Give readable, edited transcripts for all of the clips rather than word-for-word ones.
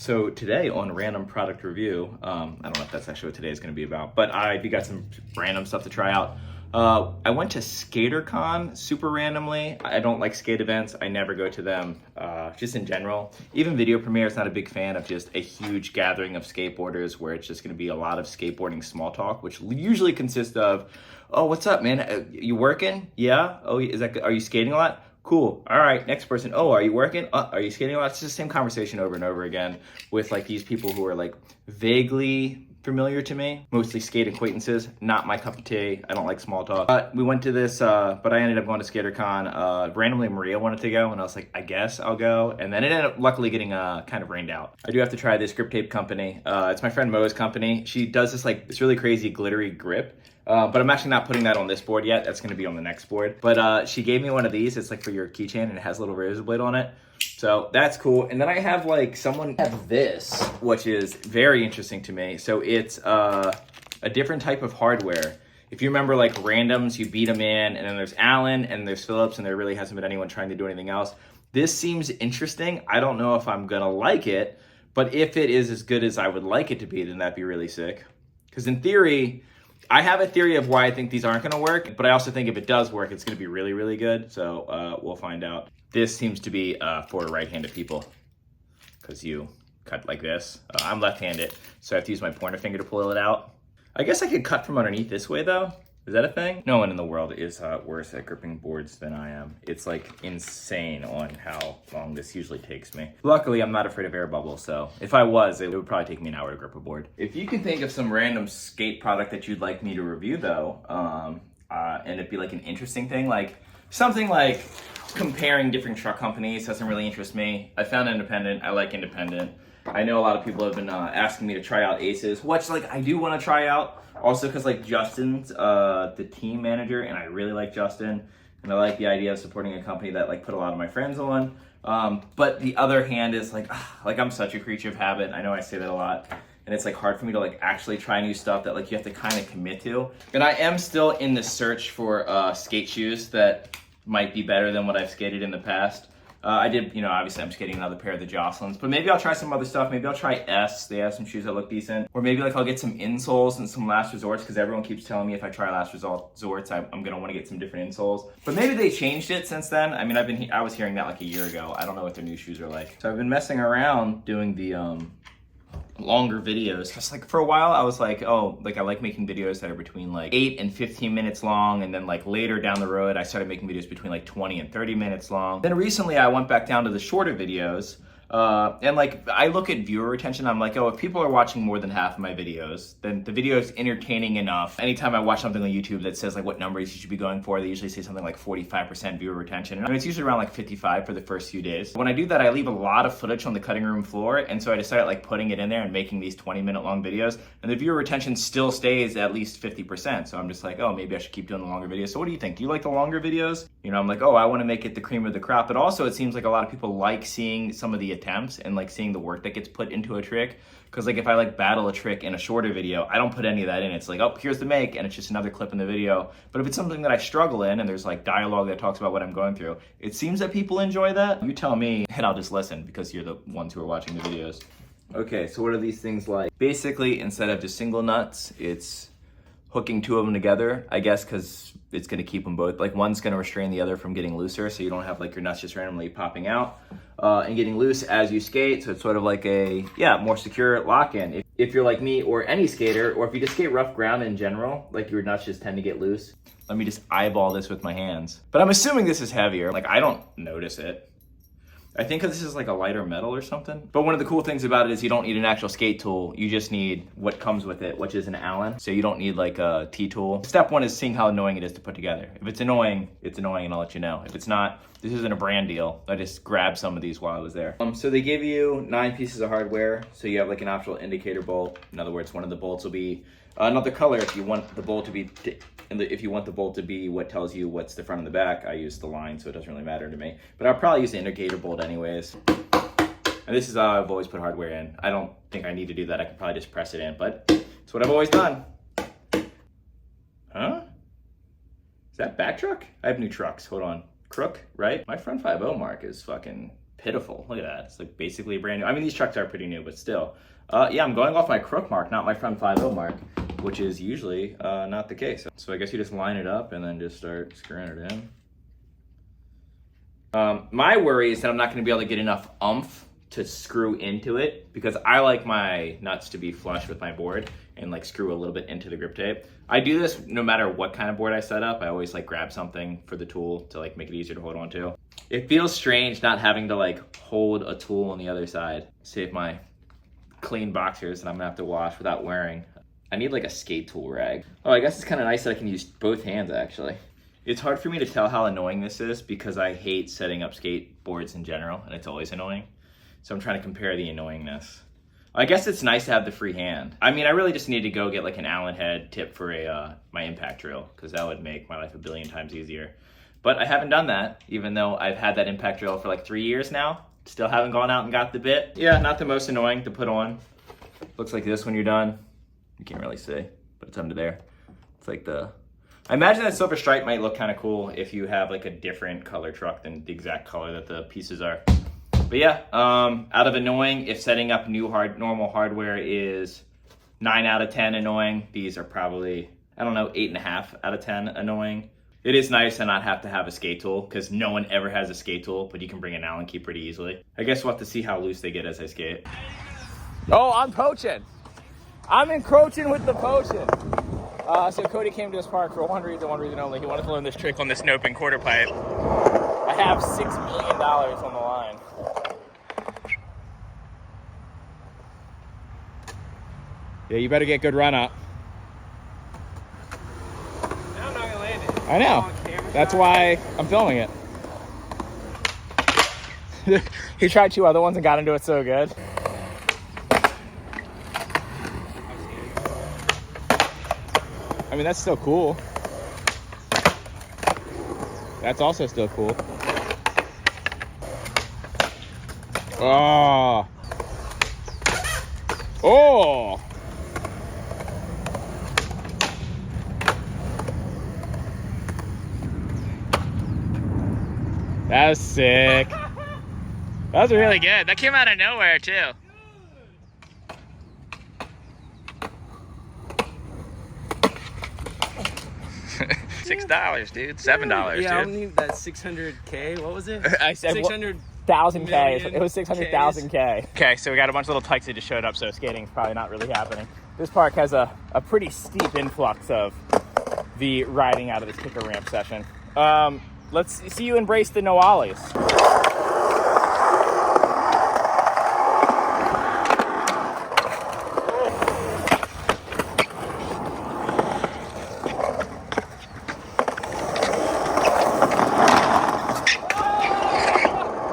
So today on Random Product Review, I don't know if that's actually what today is going to be about, but I got some random stuff to try out. I went to SkaterCon super randomly. I don't like skate events. I never go to them, just in general. Even video premieres, not a big fan of just a huge gathering of skateboarders where it's just going to be a lot of skateboarding small talk, which usually consists of, oh, what's up, man? You working? Yeah? Oh, are you skating a lot? Cool. All right, next person. Oh, are you working? Are you skating a lot? It's just the same conversation over and over again with like these people who are like vaguely familiar to me, mostly skate acquaintances. Not my cup of tea. I don't like small talk. But we went to this, but I ended up going to SkaterCon. Randomly, Maria wanted to go, and I was like, I guess I'll go. And then it ended up luckily getting kind of rained out. I do have to try this grip tape company. It's my friend Mo's company. She does this really crazy glittery grip. But I'm actually not putting that on this board yet. That's going to be on the next board. But she gave me one of these. It's like for your keychain, and it has a little razor blade on it. So that's cool. And then I have like someone have this, which is very interesting to me. So it's a different type of hardware. If you remember like randoms, you beat them in, and then there's Allen and there's Phillips, and there really hasn't been anyone trying to do anything else. This seems interesting. I don't know if I'm going to like it, but if it is as good as I would like it to be, then that'd be really sick. Because in theory, I have a theory of why I think these aren't going to work, but I also think if it does work, it's going to be really, really good. So we'll find out. This seems to be for right-handed people because you cut like this. I'm left-handed, so I have to use my pointer finger to pull it out. I guess I could cut from underneath this way, though. Is that a thing? No one in the world is worse at gripping boards than I am. It's like insane on how long this usually takes me. Luckily, I'm not afraid of air bubbles, so if I was, it would probably take me an hour to grip a board. If you can think of some random skate product that you'd like me to review though, and it'd be like an interesting thing, like something like comparing different truck companies doesn't really interest me. I found independent, I like independent. I know a lot of people have been asking me to try out Aces, which like I do want to try out. Also because like Justin's the team manager, and I really like Justin, and I like the idea of supporting a company that like put a lot of my friends on. But the other hand is like I'm such a creature of habit. I know I say that a lot, and it's like hard for me to like actually try new stuff that like you have to kind of commit to. And I am still in the search for skate shoes that might be better than what I've skated in the past. I did, obviously I'm skating another pair of the Jocelyn's, but maybe I'll try some other stuff. Maybe I'll try S. They have some shoes that look decent. Or maybe like I'll get some insoles and some Last Resorts, because everyone keeps telling me if I try Last Resorts, I'm going to want to get some different insoles. But maybe they changed it since then. I mean, I was hearing that like a year ago. I don't know what their new shoes are like. So I've been messing around doing the longer videos, because like for a while I was like, oh, like I like making videos that are between like 8 and 15 minutes long, and then like later down the road I started making videos between like 20 and 30 minutes long. Then recently I went back down to the shorter videos, and like I look at viewer retention. I'm like, oh, if people are watching more than half of my videos, then the video is entertaining enough. Anytime I watch something on YouTube that says like what numbers you should be going for, they usually say something like 45% viewer retention. And I mean, it's usually around like 55 for the first few days. When I do that, I leave a lot of footage on the cutting room floor, and so I decided like putting it in there and making these 20-minute long videos, and the viewer retention still stays at least 50%. So I'm just like, oh, maybe I should keep doing the longer videos. So what do you think? Do you like the longer videos? I'm like, oh, I want to make it the cream of the crop. But also it seems like a lot of people like seeing some of the attempts and like seeing the work that gets put into a trick. Because like if I like battle a trick in a shorter video, I don't put any of that in. It's like, oh, here's the make, and it's just another clip in the video. But if it's something that I struggle in and there's like dialogue that talks about what I'm going through, it seems that people enjoy that. You tell me, and I'll just listen because you're the ones who are watching the videos. Okay, so what are these things like? Basically, instead of just single nuts, it's hooking two of them together, I guess, because it's going to keep them both. Like one's going to restrain the other from getting looser, so you don't have like your nuts just randomly popping out and getting loose as you skate. So it's sort of like a, more secure lock-in. If you're like me or any skater, or if you just skate rough ground in general, like your nuts just tend to get loose. Let me just eyeball this with my hands. But I'm assuming this is heavier. Like I don't notice it. I think this is like a lighter metal or something. But one of the cool things about it is you don't need an actual skate tool. You just need what comes with it, which is an Allen. So you don't need like a T-tool. Step one is seeing how annoying it is to put together. If it's annoying, and I'll let you know. If it's not, this isn't a brand deal. I just grabbed some of these while I was there. So they give you 9 pieces of hardware. So you have like an optional indicator bolt. In other words, one of the bolts will be another color if you want the bolt to be what tells you what's the front and the back. I use the line, so it doesn't really matter to me. But I'll probably use the indicator bolt anyways. And this is how I've always put hardware in. I don't think I need to do that. I can probably just press it in, but it's what I've always done. Huh? Is that back truck? I have new trucks. Hold on. Crook, right? My front 5.0 mark is fucking pitiful. Look at that. It's like basically brand new. I mean, these trucks are pretty new, but still. Yeah, I'm going off my crook mark, not my front 5.0 mark, which is usually not the case. So I guess you just line it up and then just start screwing it in. My worry is that I'm not going to be able to get enough oomph to screw into it, because I like my nuts to be flush with my board and like screw a little bit into the grip tape. I do this no matter what kind of board I set up. I always like grab something for the tool to like make it easier to hold on to. It feels strange not having to like hold a tool on the other side. Save my clean boxers that I'm gonna have to wash without wearing. I need like a skate tool rag. Oh, I guess it's kind of nice that I can use both hands actually. It's hard for me to tell how annoying this is because I hate setting up skateboards in general, and it's always annoying. So I'm trying to compare the annoyingness. I guess it's nice to have the free hand. I mean, I really just need to go get like an Allen head tip for my impact drill, because that would make my life a billion times easier. But I haven't done that, even though I've had that impact drill for like 3 years now. Still haven't gone out and got the bit. Yeah, not the most annoying to put on. Looks like this when you're done. You can't really see, but it's under there. It's like the... I imagine that silver stripe might look kind of cool if you have like a different color truck than the exact color that the pieces are. But yeah, out of annoying, if setting up normal hardware is 9 out of 10 annoying, these are probably, I don't know, 8.5 out of 10 annoying. It is nice to not have to have a skate tool, because no one ever has a skate tool, but you can bring an Allen key pretty easily. I guess we'll have to see how loose they get as I skate. Oh, I'm poaching. I'm encroaching with the poaching. So Cody came to this park for one reason only. He wanted to learn this trick on this nope and quarter pipe. I have $6 million on the line. Yeah, you better get good run up. I'm not gonna land it. I know. That's why I'm filming it. He tried 2 other ones and got into it so good. I mean, that's still cool. That's also still cool. Oh. Oh. That was sick. That was really good. That came out of nowhere, too. $6, dude. $7, dude. Yeah, I don't need that 600K. What was it? I said 600,000 K. It was 600,000 K. Okay, so we got a bunch of little tykes that just showed up, so skating's probably not really happening. This park has a pretty steep influx of the riding out of this kicker ramp session. Let's see you embrace the no ollies.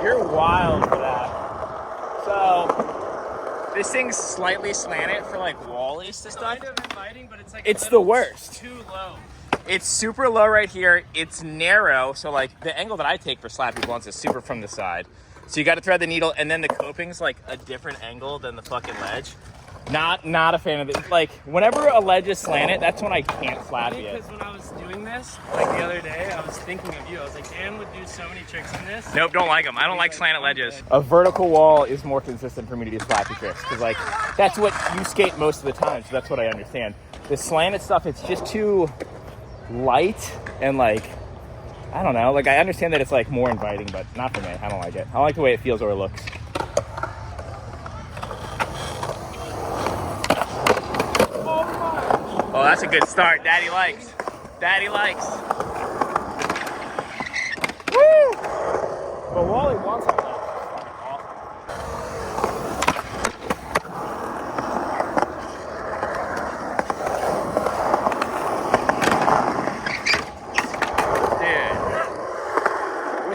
You're wild for that. So this thing's slightly slanted for like wallies to stuff. Kind of inviting, but it's like It's the worst. Too low. It's super low right here. It's narrow, so like the angle that I take for slappy blunts is super from the side. So you got to thread the needle, and then the coping's like a different angle than the fucking ledge. Not a fan of it. Like whenever a ledge is slanted, that's when I can't slap it. Because when I was doing this, like the other day, I was thinking of you. I was like, Dan would do so many tricks in this. Nope, don't like them. I don't like slanted ledges. A vertical wall is more consistent for me to do slappy tricks, because like that's what you skate most of the time. So that's what I understand. The slanted stuff, it's just too light and like, I don't know, like I understand that it's like more inviting, but not for me. I don't like it. I like the way it feels or it looks. Oh, that's a good start. Daddy likes. Daddy likes. Woo! But Wally wants it.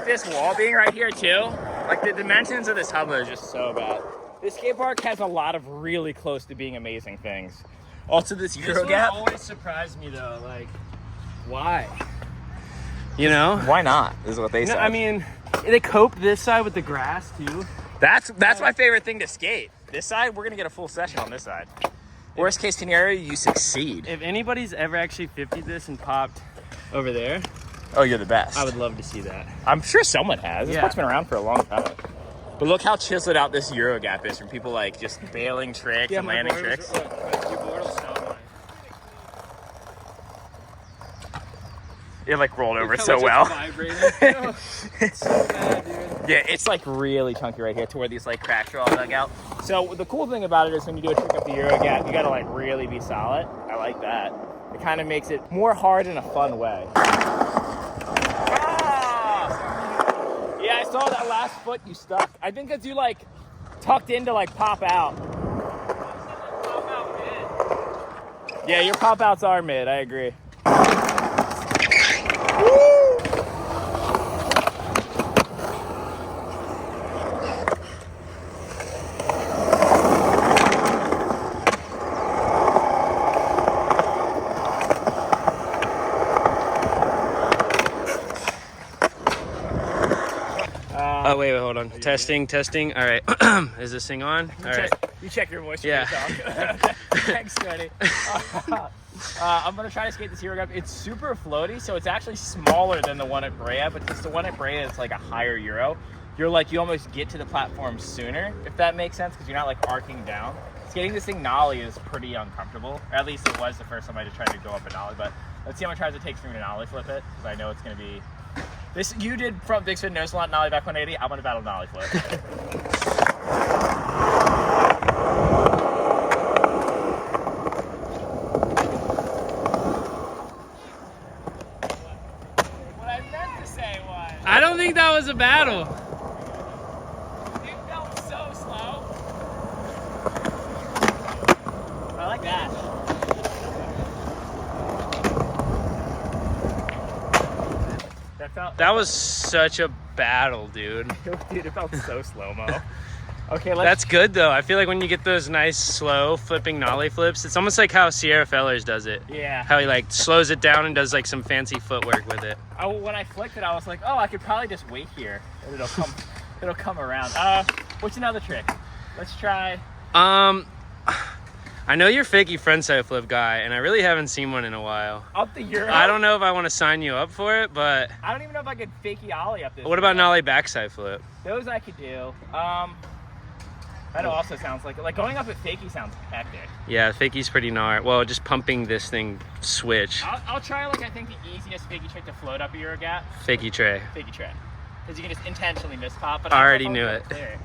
This wall being right here too, like the dimensions of this hub are just so bad. This skate park has a lot of really close to being amazing things. Also, this Euro gap always surprised me though. Like, why? You know? Why not? Is what they said. I mean, they cope this side with the grass too. That's my favorite thing to skate. This side, we're gonna get a full session on this side. Worst case scenario, you succeed. If anybody's ever actually 50'd this and popped over there, oh, you're the best. I would love to see that. I'm sure someone has. This park's been around for a long time. But look how chiseled out this Euro gap is from people like just bailing tricks and landing tricks. Your board will stop mine. It like rolled over How so much well. it's vibrating. It's so bad, dude. Yeah, it's like really chunky right here to where these like cracks are all dug out. So the cool thing about it is when you do a trick up the Euro gap, you gotta like really be solid. I like that. It kind of makes it more hard in a fun way. Yeah, I saw that last foot you stuck. I think it's you like tucked in to like pop out. Yeah, your pop outs are mid, I agree. Oh, wait, hold on. Testing. All right. Is this thing on? All right. You check your voice. Yeah. Thanks, Scotty. I'm going to try to skate this Hero Gap. It's super floaty, so it's actually smaller than the one at Brea, but just the one at Brea is like a higher Euro. You almost get to the platform sooner, if that makes sense, because you're not like arcing down. Skating this thing nollie is pretty uncomfortable, or at least it was the first time I just tried to go up a nollie, but let's see how much tries it takes for me to nollie flip it, because I know it's going to be... This you did front big spin, no slot, nollie back 180. I'm gonna battle nollie flip. What I meant to say was, I don't think that was a battle. it felt so slow. I like that. That was such a battle, dude. Dude, it felt so slow-mo. Okay, That's good, though. I feel like when you get those nice, slow flipping nollie flips, it's almost like how Sierra Fellers does it. Yeah. How he, like, slows it down and does, like, some fancy footwork with it. When I flicked it, I was like, oh, I could probably just wait here. And it'll come around. What's another trick? Let's try... I know you're fakey frontside flip guy, and I really haven't seen one in a while. Up the Euro? I don't know if I want to sign you up for it, but... I don't even know if I could fakey ollie up this. What about nollie backside flip? Those I could do. That also sounds like going up at fakey sounds hectic. Yeah, fakey's pretty gnar. Well, just pumping this thing switch. I'll try I think the easiest fakey trick to float up a Euro gap. Fakey tray. Fakey tray. Because you can just intentionally miss pop. But I already knew it. There.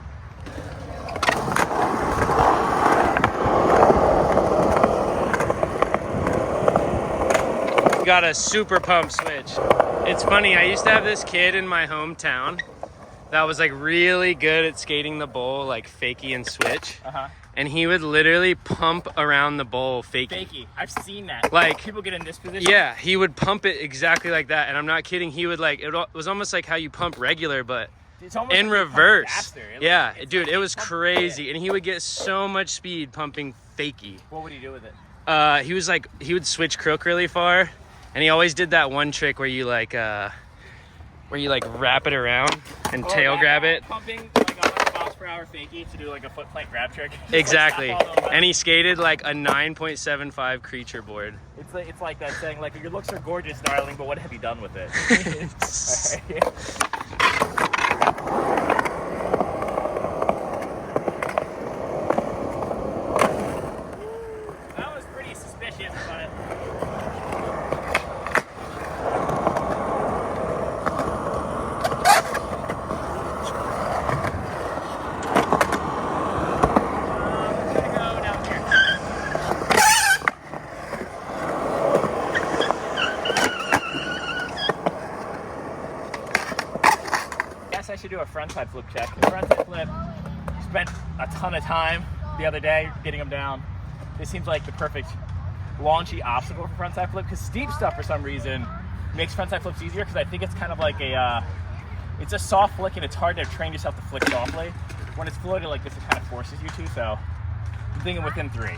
Got a super pump switch. It's funny, I used to have this kid in my hometown that was like really good at skating the bowl, like fakey and switch. And he would literally pump around the bowl fakey. Fakey. I've seen that. Like people get in this position. Yeah, he would pump it exactly like that. And I'm not kidding. He would like, it was almost like how you pump regular, but it's almost in like reverse. Yeah, Dude, it was crazy. And he would get so much speed pumping fakey. What would he do with it? He would switch crook really far. And he always did that one trick where you like wrap it around and tail grab it. Pumping like 100 miles per hour fakey to do like a foot plank grab trick. Exactly. And he skated like a 9.75 creature board. It's like that saying, like, your looks are gorgeous, darling, but what have you done with it? That was pretty suspicious, but... I should do a frontside flip check. The frontside flip, spent a ton of time the other day getting them down. This seems like the perfect launchy obstacle for frontside flip, because steep stuff for some reason makes frontside flips easier, because I think it's kind of like it's a soft flick and it's hard to train yourself to flick softly. When it's floated like this, it kind of forces you to, so I'm thinking within 3.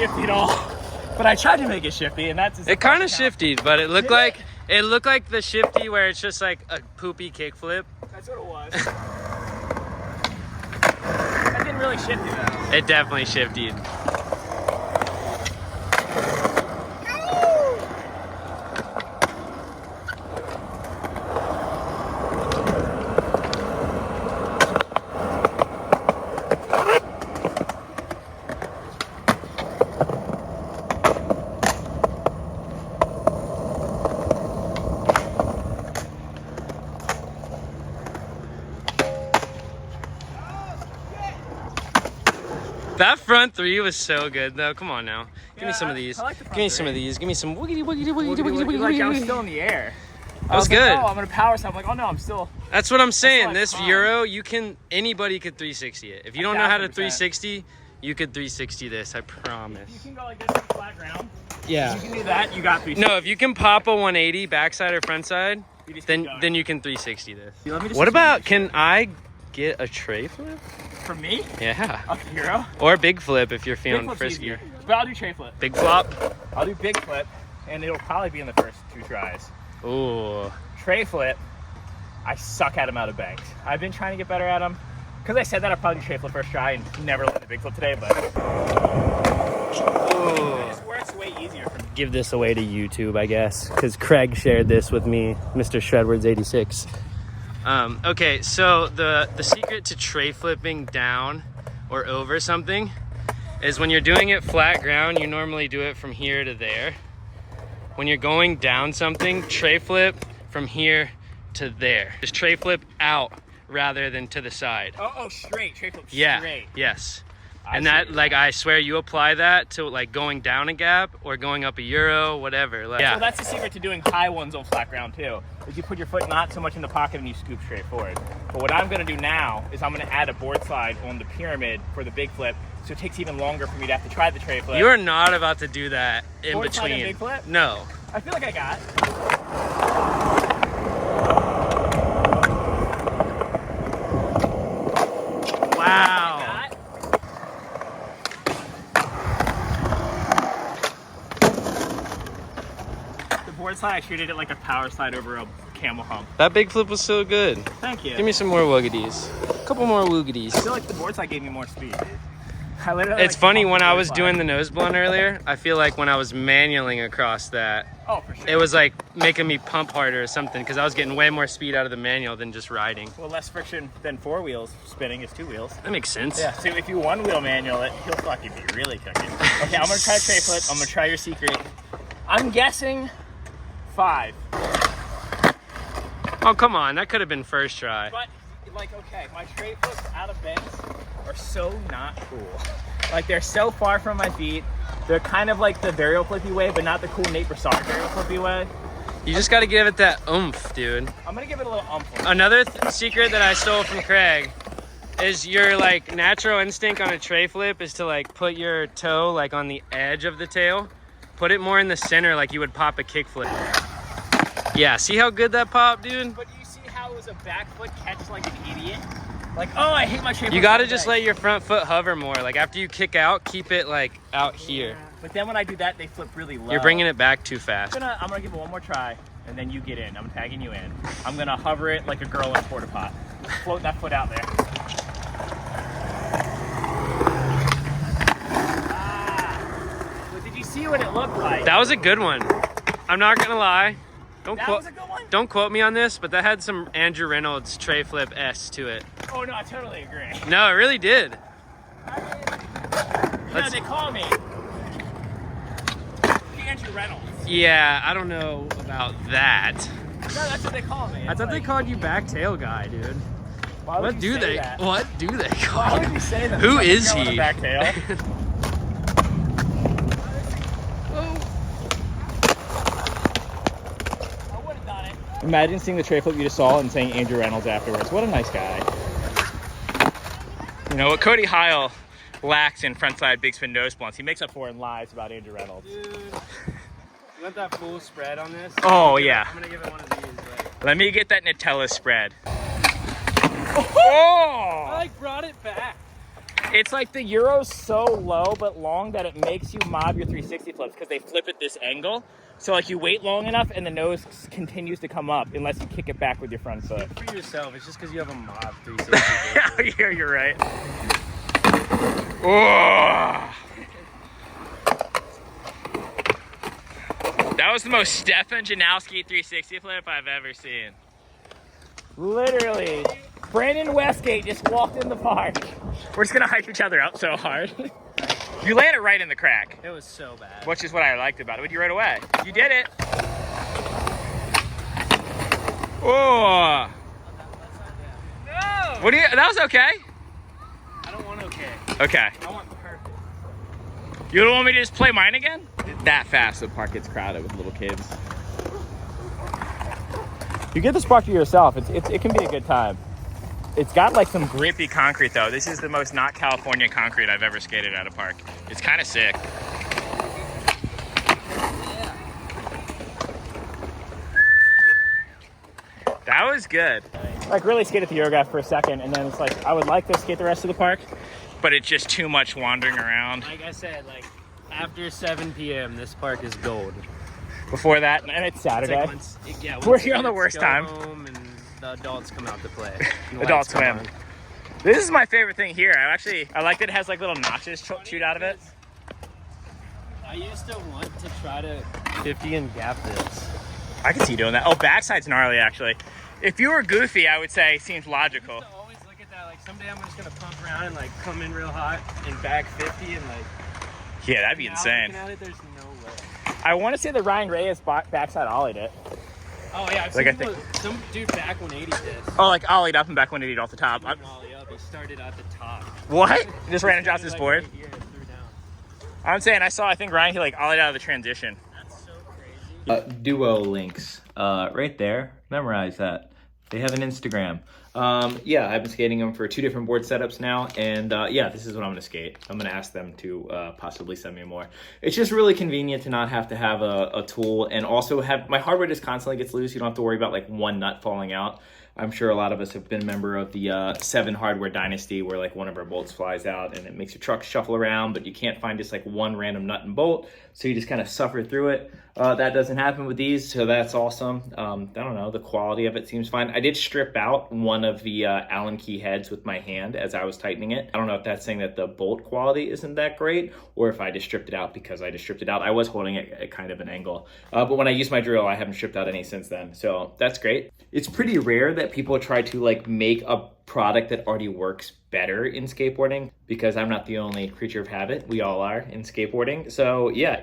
shifty at all. But I tried to make it shifty, and that's... It kind of shifted, but it looked like the shifty where it's just like a poopy kickflip. That's what it was. That didn't really shifty though. It definitely shifted. That front three was so good though. Come on now. Give me some of these. Like Give me some of these. Give me some wiggity wiggity wiggity wiggity wiggity. Like I was still in the air. That was good. Like, oh, I'm gonna power, so I'm like, oh no, I'm still. That's what I'm saying. like This fun. Euro, anybody could 360 it. If you don't know how to 360, you could 360 this. I promise. You can go like this on flat ground. Yeah. You can do that. You got 360. No, if you can pop a 180 backside or front side, then you can 360 this. What about? Can I get a tray flip? For me? Yeah. A Euro? Or big flip if you're feeling Big flip's friskier. easier. But I'll do tray flip. Big flop. I'll do big flip, and it'll probably be in the first 2 tries. Ooh. Tray flip, I suck at them out of banks. I've been trying to get better at them. Because I said that, I'll probably do tray flip first try and never learn the big flip today, but... Ooh. It works way easier for me. Give this away to YouTube, I guess, because Craig shared this with me, Mr. Shredwards86. Okay, so the secret to tray flipping down or over something is when you're doing it flat ground, you normally do it from here to there. When you're going down something, tray flip from here to there. Just tray flip out rather than to the side. Oh, straight. Tray flip Yeah, straight. yes. And that, like, I swear you apply that to, like, going down a gap or going up a Euro, whatever. Like, yeah. So that's the secret to doing high ones on flat ground, too. Is you put your foot not so much in the pocket and you scoop straight forward. But what I'm going to do now is I'm going to add a board slide on the pyramid for the big flip, so it takes even longer for me to have to try the tray flip. You are not about to do that in Board slide and between. big flip? No. I feel like I got. Wow. The board slide, I treated it like a power slide over a camel hump. That big flip was so good. Thank you. Give me some more wuggities. A couple more I wuggities. feel like the board slide gave me more speed, dude. I literally, It's funny, when I was doing the nose blunt earlier, I feel like when I was manualing across that, Oh, for sure. it was like making me pump harder or something because I was getting way more speed out of the manual than just riding. Well, less friction than 4 wheels spinning is 2 wheels. That makes sense. Yeah, so if you 1-wheel manual it, he'll fucking be really cooking. Okay, I'm gonna try tray flip. I'm gonna try your secret. I'm guessing 5. Oh, come on. That could have been first try. But, like, okay, my tray flips out of bends are so not cool. Like, they're so far from my feet. They're kind of like the varial flippy way, but not the cool Nate Broussard varial flippy way. You just got to give it that oomph, dude. I'm gonna give it a little umph. Another secret that I stole from Craig is your, like, natural instinct on a tray flip is to, like, put your toe, like, on the edge of the tail. Put it more in the center like you would pop a kick flip. Yeah, see how good that popped, dude? But do you see how it was a back foot catch like an idiot? Like, oh, I hate my tray flip. You got to just let your front foot hover more. Like, after you kick out, keep it, like, out here. But then when I do that, they flip really low. You're bringing it back too fast. I'm gonna give it one more try, and then you get in. I'm tagging you in. I'm gonna hover it like a girl in a porta pot. Float that foot out there. But did you see what it looked like? That was a good one. I'm not going to lie. That was a good one? Don't quote me on this, but that had some Andrew Reynolds tray flip S to it. Oh no, I totally agree. No, it really did. No, they call me Andrew Reynolds. Yeah, I don't know about that. No, that's what they call me. I thought they called you back tail guy, dude. Why would What you do say they? that? What do they Why call would you? you say that? Who Like a is girl with a he? back tail? Imagine seeing the tray flip you just saw and saying Andrew Reynolds afterwards. What a nice guy. You know what Cody Heil lacks in frontside big spin nose blunts, he makes up for in lies about Andrew Reynolds. Dude, you want that full spread on this? Oh, yeah. I'm gonna give it one of these. Like... Let me get that Nutella spread. I like brought it back. It's like the Euro's so low but long that it makes you mob your 360 flips because they flip at this angle. So like you wait long enough and the nose continues to come up unless you kick it back with your front foot. For yourself, it's just because you have a mob 360. Yeah, you're right. Oh. That was the most Stefan Janowski 360 flip I've ever seen. Literally, Brandon Westgate just walked in the park. We're just gonna hype each other up so hard. You landed right in the crack. It was so bad. Which is what I liked about it. But you right away. You did it. Oh. No! What do you? That was okay. I don't want okay. Okay. I want perfect. You don't want me to just play mine again? That fast, the park gets crowded with little kids. You get this park to yourself, it can be a good time. It's got like some grippy concrete though. This is the most not California concrete I've ever skated at a park. It's kind of sick. That was good. Like really skate at the Eurograph for a second and then it's like, I would like to skate the rest of the park, but it's just too much wandering around. Like I said, like after 7 p.m., this park is gold. Before that, and it's Saturday. It's like once We're the here on the kids worst go time. home and the adults come out to play. Adult Swim. This is my favorite thing here. I like that it has like little notches shoot out of it. I used to want to try to 50 and gap this. I can see you doing that. Oh, backside's gnarly actually. If you were goofy, I would say seems logical. I used to always look at that like someday I'm just gonna pump around and like come in real hot and back 50 and like. Yeah, that'd be insane. Looking at it, there's no way. I want to say that Ryan Reyes backside ollied it. Oh yeah, I've Like, seen some dude back 180 this. Oh, like ollied up and back 180 off the top. He didn't ollie up, he started at the top. What? Just ran and dropped his Like, board? right here and threw down. I'm saying I think Ryan, he like ollied out of the transition. That's so crazy. Duo links, right there. Memorize that. They have an Instagram. Yeah, I've been skating them for 2 different board setups now, and yeah, this is what I'm gonna skate. I'm gonna ask them to possibly send me more. It's just really convenient to not have to have a tool, and also have my hardware just constantly gets loose. You don't have to worry about like one nut falling out. I'm sure a lot of us have been a member of the 7 hardware dynasty where like one of our bolts flies out and it makes your truck shuffle around, but you can't find just like one random nut and bolt. So you just kind of suffer through it. That doesn't happen with these, so that's awesome. I don't know, the quality of it seems fine. I did strip out one of the Allen key heads with my hand as I was tightening it. I don't know if that's saying that the bolt quality isn't that great or if I just stripped it out because I just stripped it out. I was holding it at kind of an angle. But when I used my drill, I haven't stripped out any since then. So that's great. It's pretty rare that people try to like make a product that already works better in skateboarding because I'm not the only creature of habit. We all are in skateboarding. So yeah,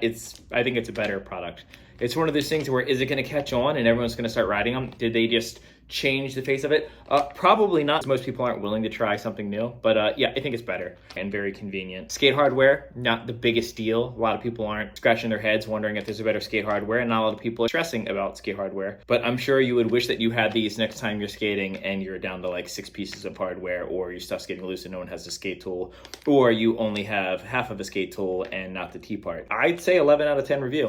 I think it's a better product. It's one of those things where is it going to catch on and everyone's going to start riding them? Did they just change the face of it? Probably not. Most people aren't willing to try something new, but yeah, I think it's better and very convenient. Skate hardware, not the biggest deal. A lot of people aren't scratching their heads wondering if there's a better skate hardware, and not a lot of people are stressing about skate hardware. But I'm sure you would wish that you had these next time you're skating and you're down to like 6 pieces of hardware, or your stuff's getting loose and no one has a skate tool, or you only have half of a skate tool and not the T part. I'd say 11 out of 10 review.